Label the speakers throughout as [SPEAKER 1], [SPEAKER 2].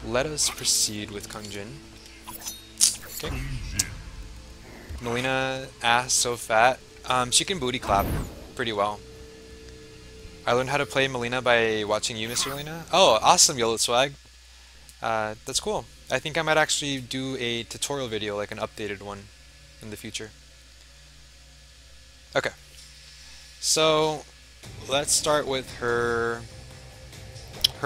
[SPEAKER 1] let us proceed with Kung Jin. Okay. Mileena, ass so fat. She can booty clap pretty well. I learned how to play Mileena by watching you, Mr. Mileena. Oh, awesome, Yellow Swag. That's cool. I think I might actually do a tutorial video, like an updated one, in the future. Okay. So, let's start with her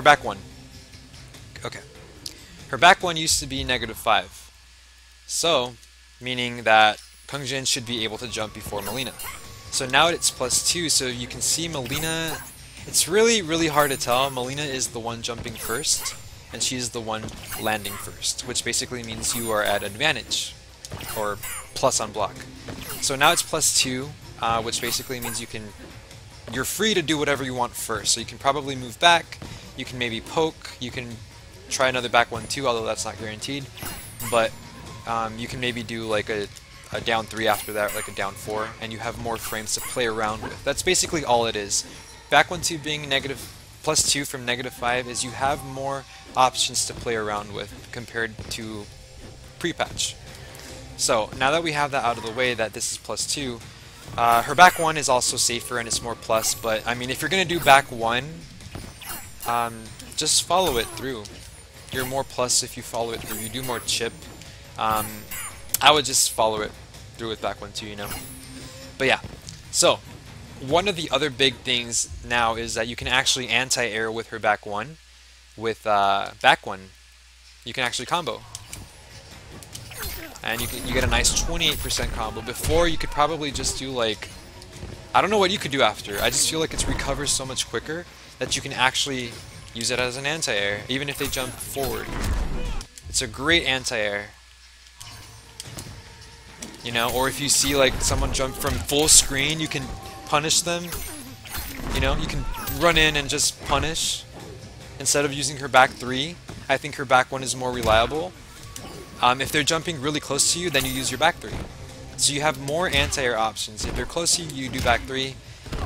[SPEAKER 1] back one. Okay. Her back one used to be -5. So, meaning that Kung Jin should be able to jump before Mileena. So now it's +2, so you can see Mileena, it's really hard to tell. Mileena is the one jumping first, and she's the one landing first, which basically means you are at advantage, or plus on block. So now it's +2, which basically means you're free to do whatever you want first. So you can probably move back, you can maybe poke, you can try another back one too, although that's not guaranteed. But you can maybe do like a down 3 after that, like a down 4, and you have more frames to play around with. That's basically all it is. Back 1-2 being +2 from -5 is you have more options to play around with compared to pre-patch. So now that we have that out of the way, that this is +2, her back 1 is also safer and it's more plus, but I mean, if you're going to do back 1, just follow it through. You're more plus if you follow it through. You do more chip. I would just follow it through with back 1-2, you know. But yeah, so one of the other big things now is that you can actually anti-air with her back 1. With back 1, you can actually combo, and you get a nice 28% combo. Before, you could probably just do like, I don't know what you could do after. I just feel like it recovers so much quicker that you can actually use it as an anti-air, even if they jump forward. It's a great anti-air. You know, or if you see like someone jump from full screen, you can punish them. You know, you can run in and just punish instead of using her back 3. I think her back 1 is more reliable. If they're jumping really close to you, then you use your back 3. So you have more anti-air options. If they're close to you, you do back 3.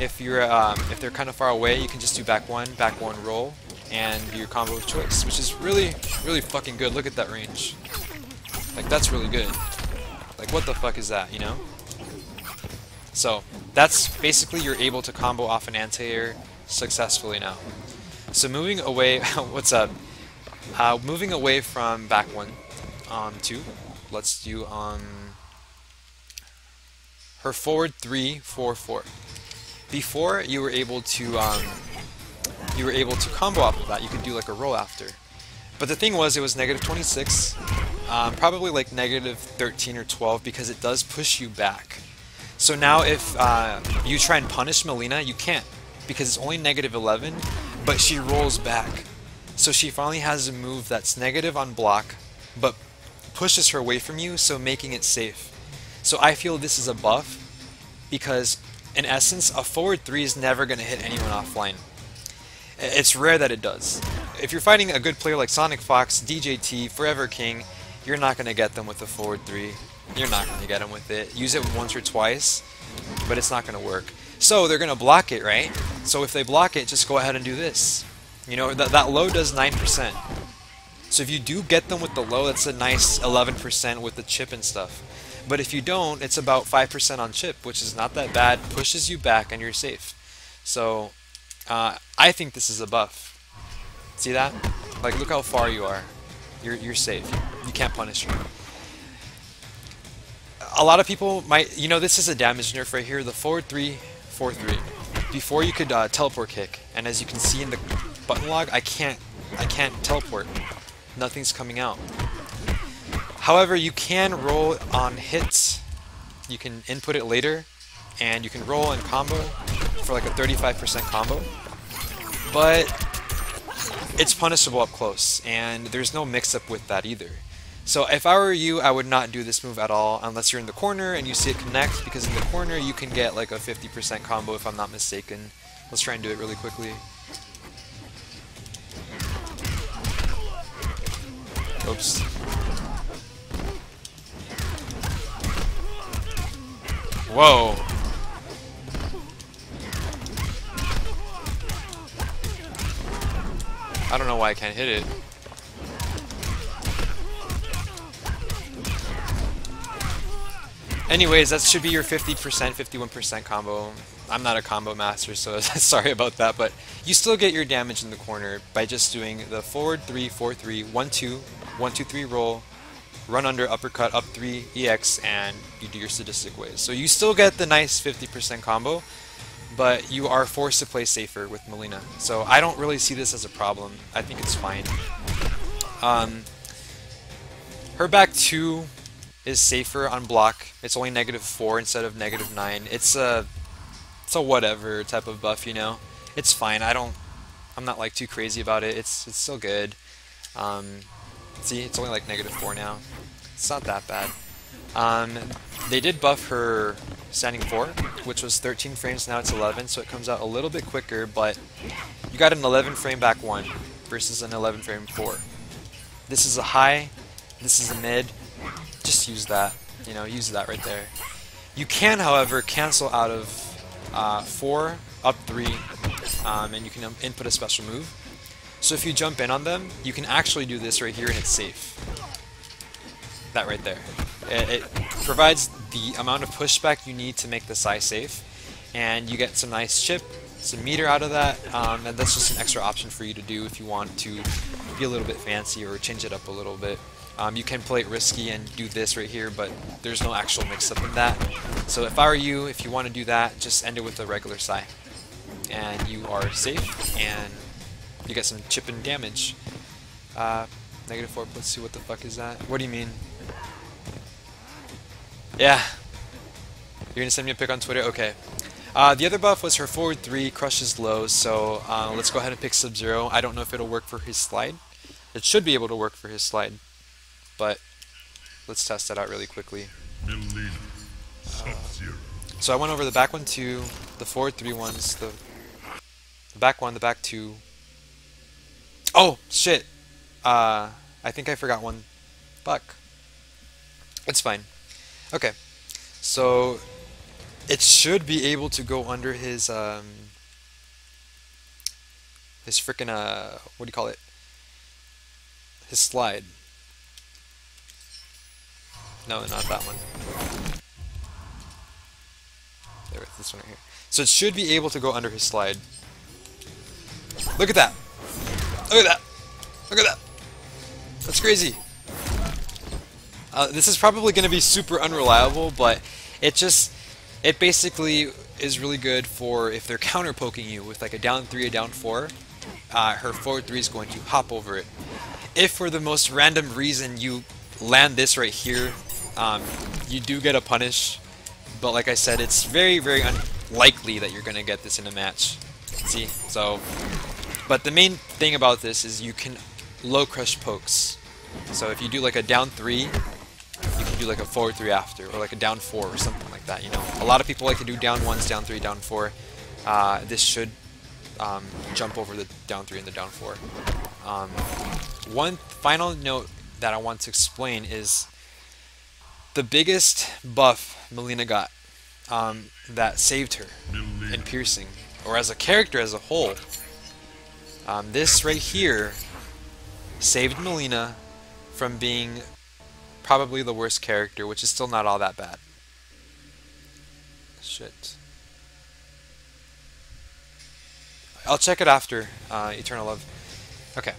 [SPEAKER 1] If they're kind of far away, you can just do back 1 roll, and your combo of choice, which is really fucking good. Look at that range. Like, that's really good. Like, what the fuck is that, you know? So, that's basically you're able to combo off an anti-air successfully now. So moving away, what's up? Moving away from back 1 2, let's do her forward 3-4-4. Before, you were able to combo off of that. You could do like a roll after. But the thing was, it was -26, probably like -13 or 12, because it does push you back. So now if you try and punish Mileena, you can't, because it's only -11, but she rolls back. So she finally has a move that's negative on block, but pushes her away from you, so making it safe. So I feel this is a buff, because in essence, a forward 3 is never going to hit anyone offline. It's rare that it does. If you're fighting a good player like Sonic Fox, DJT, Forever King, you're not going to get them with a forward 3. You're not going to get them with it. Use it once or twice, but it's not going to work. So they're going to block it, right? So if they block it, just go ahead and do this. You know, that low does 9%. So if you do get them with the low, that's a nice 11% with the chip and stuff. But if you don't, it's about 5% on chip, which is not that bad. Pushes you back and you're safe. So I think this is a buff. See that? Like, look how far you are. You're safe. You can't punish her. A lot of people might, you know, this is a damage nerf right here. The forward 3-4-3. Before you could teleport kick, and as you can see in the button log, I can't teleport. Nothing's coming out. However, you can roll on hits. You can input it later, and you can roll and combo for like a 35% combo. But it's punishable up close, and there's no mix-up with that either. So if I were you, I would not do this move at all unless you're in the corner and you see it connect, because in the corner you can get like a 50% combo if I'm not mistaken. Let's try and do it really quickly. Oops. Whoa. I don't know why I can't hit it. Anyways, that should be your 50%, 51% combo. I'm not a combo master, so sorry about that, but you still get your damage in the corner by just doing the forward 3, 4, 3, 1, 2, 1, 2, 3 roll, run under, uppercut, up 3, EX, and you do your sadistic ways. So you still get the nice 50% combo, but you are forced to play safer with Mileena. So I don't really see this as a problem. I think it's fine. Her back 2 is safer on block. It's only -4 instead of -9. It's a whatever type of buff, you know. It's fine. I'm not like too crazy about it. It's still good. See, it's only like -4 now. It's not that bad. They did buff her standing 4, which was 13 frames, now it's 11, so it comes out a little bit quicker, but you got an 11 frame back 1 versus an 11 frame 4. This is a high, this is a mid, just use that, you know, use that right there. You can, however, cancel out of 4, up 3, and you can input a special move. So if you jump in on them, you can actually do this right here and it's safe. That right there. It provides the amount of pushback you need to make the Psy safe, and you get some nice chip, some meter out of that, and that's just an extra option for you to do if you want to be a little bit fancy or change it up a little bit. You can play it risky and do this right here, but there's no actual mix-up in that. So if I were you, if you want to do that, just end it with a regular Psy. And you are safe, and you get some chip and damage. -4, let's see, what the fuck is that? What do you mean? Yeah. You're gonna send me a pic on Twitter? Okay. The other buff was her forward 3, crushes lows, so let's go ahead and pick Sub-Zero. I don't know if it'll work for his slide. It should be able to work for his slide, but let's test that out really quickly. So I went over the back 1, 2, the forward 3 ones, the back 1, the back 2. Oh, shit! I think I forgot one. Fuck. It's fine. Okay, so it should be able to go under his frickin' what do you call it? His slide. No, not that one. There, this one right here. So it should be able to go under his slide. Look at that! Look at that! Look at that! That's crazy! This is probably going to be super unreliable, but it basically is really good for if they're counter poking you with like a down 3, a down 4. Her forward 3 is going to hop over it. If for the most random reason you land this right here, you do get a punish, but like I said, it's very, very unlikely that you're going to get this in a match. See? So, but the main thing about this is you can low crush pokes. So if you do like a down 3, you can do like a forward 3 after, or like a down 4 or something like that, you know. A lot of people like to do down 1s, down 3, down 4. This should jump over the down 3 and the down 4. One final note that I want to explain is the biggest buff Mileena got that saved her in piercing, or as a character as a whole. This right here saved Mileena from being probably the worst character, which is still not all that bad. Shit. I'll check it after Eternal Love. Okay.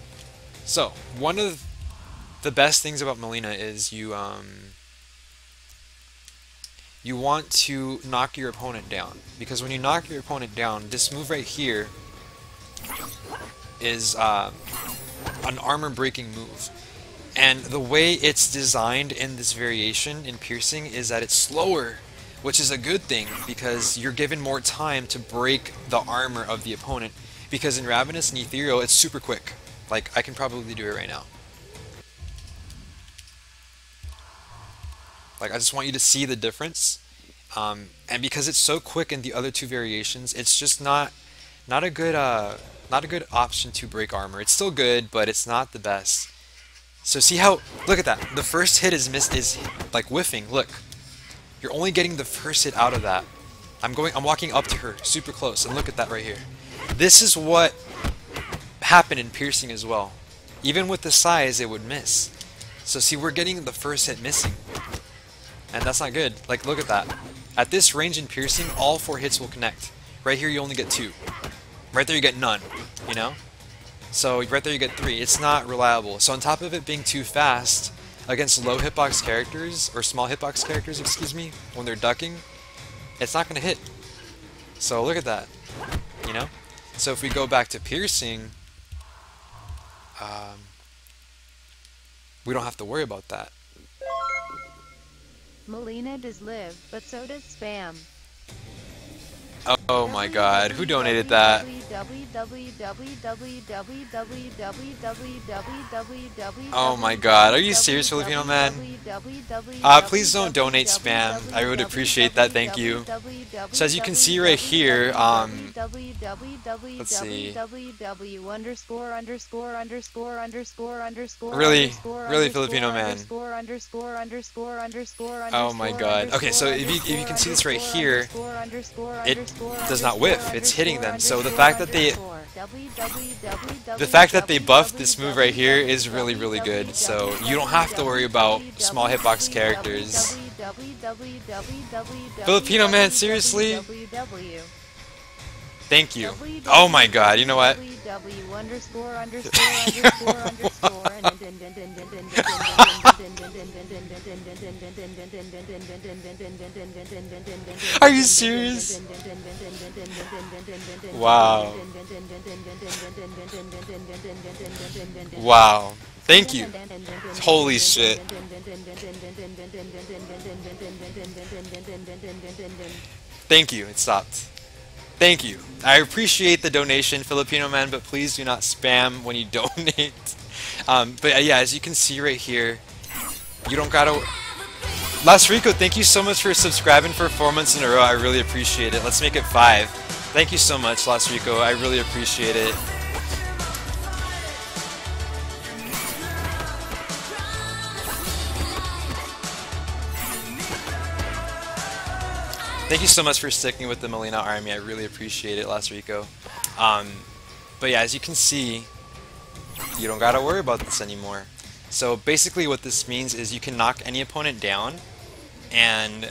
[SPEAKER 1] So, one of the best things about Mileena is you want to knock your opponent down. Because when you knock your opponent down, this move right here is an armor breaking move. And the way it's designed in this variation in piercing is that it's slower, which is a good thing because you're given more time to break the armor of the opponent. Because in Ravenous and Ethereal, it's super quick. Like, I can probably do it right now. Like, I just want you to see the difference. And because it's so quick in the other two variations, it's just not a good option to break armor. It's still good, but it's not the best. So see how, look at that. The first hit is like whiffing. Look, you're only getting the first hit out of that. I'm walking up to her super close, and look at that right here. This is what happened in piercing as well. Even with the size, it would miss. So see, we're getting the first hit missing. And that's not good. Like, look at that. At this range and piercing, all 4 hits will connect. Right here, you only get 2. Right there, you get none, you know? So, right there, you get 3. It's not reliable. So, on top of it being too fast, against low hitbox characters, or small hitbox characters, excuse me, when they're ducking, it's not going to hit. So, look at that, you know? So, if we go back to piercing, we don't have to worry about that.
[SPEAKER 2] Mileena does live, but so does spam.
[SPEAKER 1] Oh my god, who donated that? Oh my god, are you serious, Filipino man? Please don't donate spam. I would appreciate that, thank you. So as you can see right here, let's see. Really Filipino man. Oh my god. Okay, so if you can see this right here, it does not whiff. It's hitting them. So the fact that they buffed this move right here is really, really good. So you don't have to worry about small hitbox characters. Filipino man, seriously? Thank you. Oh my god, you know what? Are you serious? Wow. Wow. Thank you. Holy shit. Thank you. It stopped. Thank you. I appreciate the donation, Filipino man, but please do not spam when you donate. But yeah, as you can see right here, you don't gotta... Las Rico, thank you so much for subscribing for 4 months in a row. I really appreciate it. Let's make it 5. Thank you so much, Las Rico. I really appreciate it. Thank you so much for sticking with the Mileena army. I really appreciate it, Las Rico. But yeah, as you can see, you don't gotta worry about this anymore. So basically what this means is you can knock any opponent down and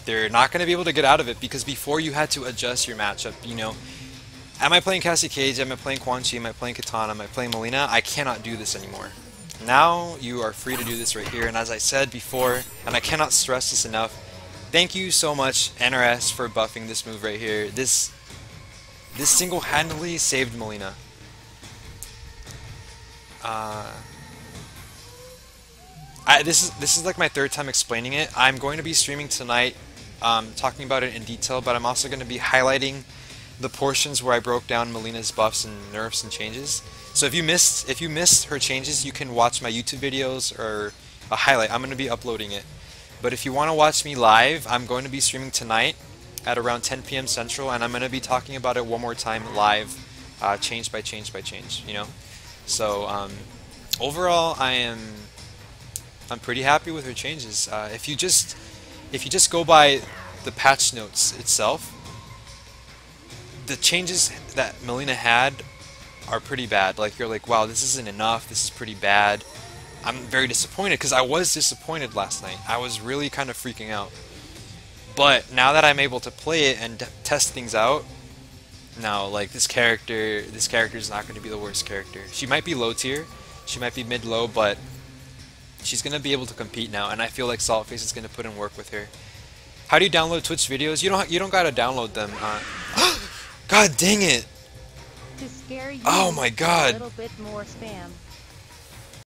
[SPEAKER 1] they're not going to be able to get out of it, because before you had to adjust your matchup, you know, am I playing Cassie Cage, am I playing Quan Chi, am I playing Katana, am I playing Mileena? I cannot do this anymore. Now you are free to do this right here, and as I said before, and I cannot stress this enough, thank you so much NRS for buffing this move right here. This single-handedly saved Mileena. This is like my 3rd time explaining it. I'm going to be streaming tonight, talking about it in detail, but I'm also going to be highlighting the portions where I broke down Mileena's buffs and nerfs and changes. So if you missed her changes, you can watch my YouTube videos or a highlight. I'm going to be uploading it. But if you want to watch me live, I'm going to be streaming tonight at around 10 p.m. Central, and I'm going to be talking about it one more time live, change by change by change. You know. So overall, I'm pretty happy with her changes. If you just go by the patch notes itself, the changes that Mileena had are pretty bad. Like, you're like, wow, this isn't enough. This is pretty bad. I'm very disappointed, because I was disappointed last night. I was really kind of freaking out. But now that I'm able to play it and test things out, now like this character is not going to be the worst character. She might be low tier, she might be mid-low, but she's going to be able to compete now, and I feel like Saltface is going to put in work with her. How do you download Twitch videos? You don't got to download them. God dang it!
[SPEAKER 2] To scare you
[SPEAKER 1] oh my god!
[SPEAKER 2] a little bit more spam.